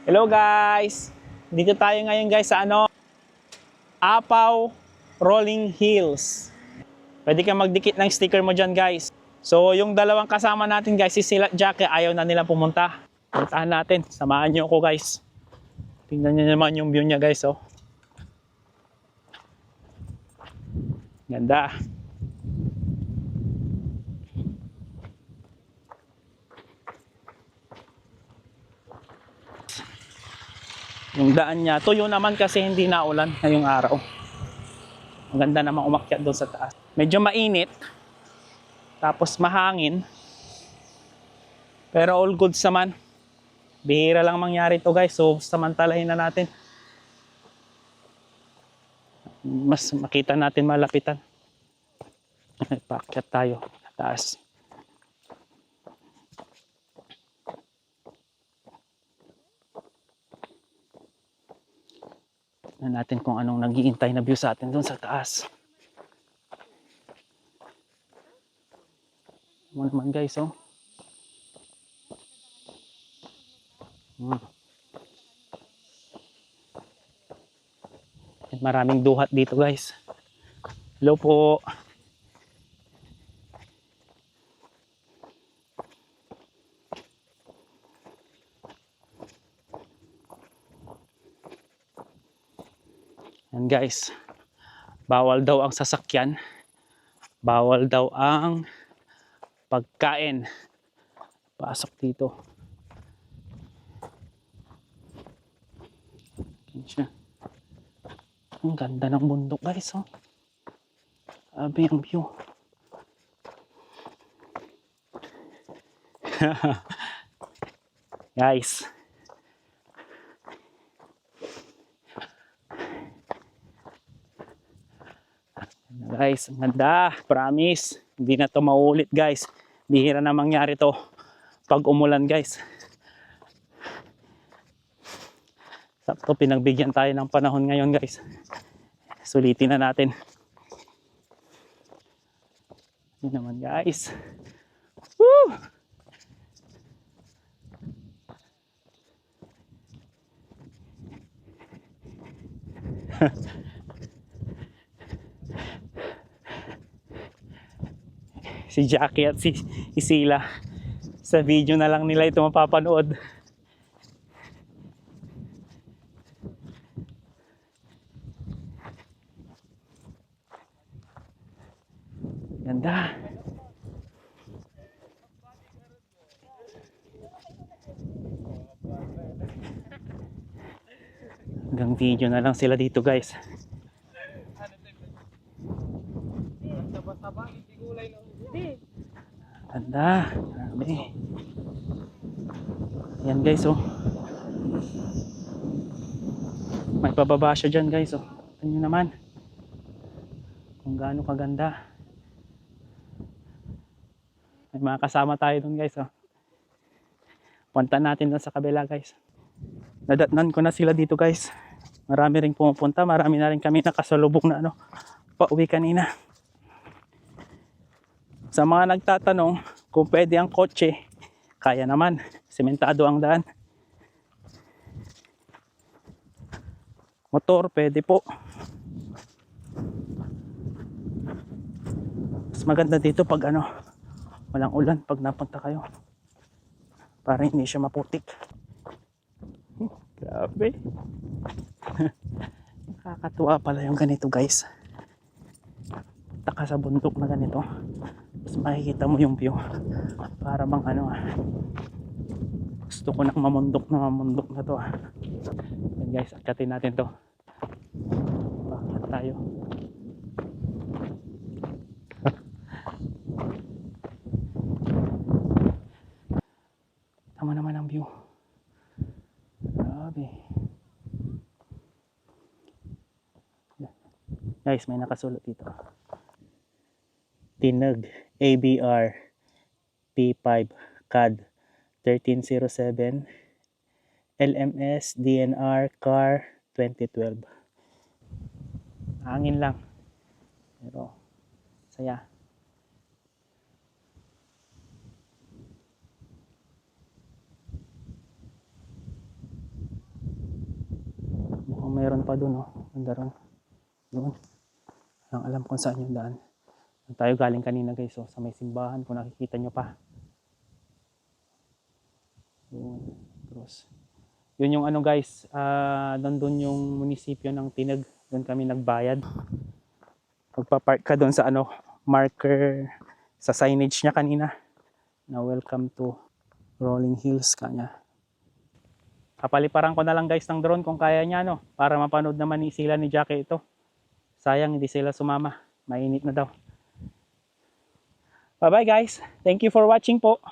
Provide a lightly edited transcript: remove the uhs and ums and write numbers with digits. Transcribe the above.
Hello guys! Dito tayo ngayon guys sa Apaw Rolling Hills. Pwede kang magdikit ng sticker mo dyan guys. So yung dalawang kasama natin guys, si Sila at Jackie, ayaw na nilang pumunta. Puntahan natin, samahan nyo ako guys. Tingnan nyo naman yung view niya guys oh. Ganda. Yung daan niya, tuyo naman kasi hindi naulan ngayong araw. Maganda namang umakyat doon sa taas. Medyo mainit, tapos mahangin. Pero all goods naman. Bihira lang mangyari to guys, so samantalahin na natin. Mas makita natin malapitan. Paakyat tayo sa taas. Tignan natin kung anong nag-iintay na view sa atin doon sa taas. Ano naman guys oh. Maraming duhat dito guys. Hello po. Yan guys. Bawal daw ang sasakyan. Bawal daw ang pagkain. Pasok dito. Yan siya. Ang ganda ng bundok guys oh. Sabi ang view. Guys. Guys, ang ganda. Promise. Hindi na to maulit guys. Bihira na mangyari to pag umulan guys. Sakto pinagbigyan tayo ng panahon ngayon guys. Sulitin na natin. Yun naman guys. Woo! Si Jackie at si Sila sa video na lang nila ito mapapanood. Ganda. Hanggang video na lang sila dito guys. Ganda. Grabe. Ayan guys oh. May pababa siya dyan guys oh. Tignan nyo naman kung gaano kaganda. May mga kasama tayo dun guys oh. Punta natin dun sa kabila guys. Nadatnan ko na sila dito guys. Marami ring pumupunta. Marami na rin kami nakasalubong na pauwi kanina. Sa mga nagtatanong kung pwede ang kotse, kaya naman. Sementado ang daan. Motor pwede po. Mas maganda dito pag walang ulan pag napunta kayo. Para hindi siya maputik. Grabe. Nakakatuwa pala yung ganito guys. Taka sa bundok na ganito. Mas makikita mo yung view. Para bang gusto ko nang mamundok na to Yan guys, akyatin natin to. Bakit tayo? Tama naman ang view. Grabe. Guys, may nakasulat dito. Tinag ABR P5 CAD 1307 LMS DNR Car 2012. Hangin lang. Pero saya. daan pa doon, oh. Ganda ron. Doon. Ang alam kung saan yung daan. Tayo galing kanina guys, so sa may simbahan, kung nakikita nyo pa. Yun, cross. Yun yung ano guys, doon yung munisipyo ng Tinag. Doon kami nagbayad. Magpa-park ka doon sa ano, marker sa signage niya kanina na welcome to Rolling Hills kanya. Kapaliparan ko na lang guys ng drone kung kaya niya, no, para mapanood naman ni sila ni Jackie ito. Sayang hindi sila sumama, mainit na daw. Bye bye guys, thank you for watching po.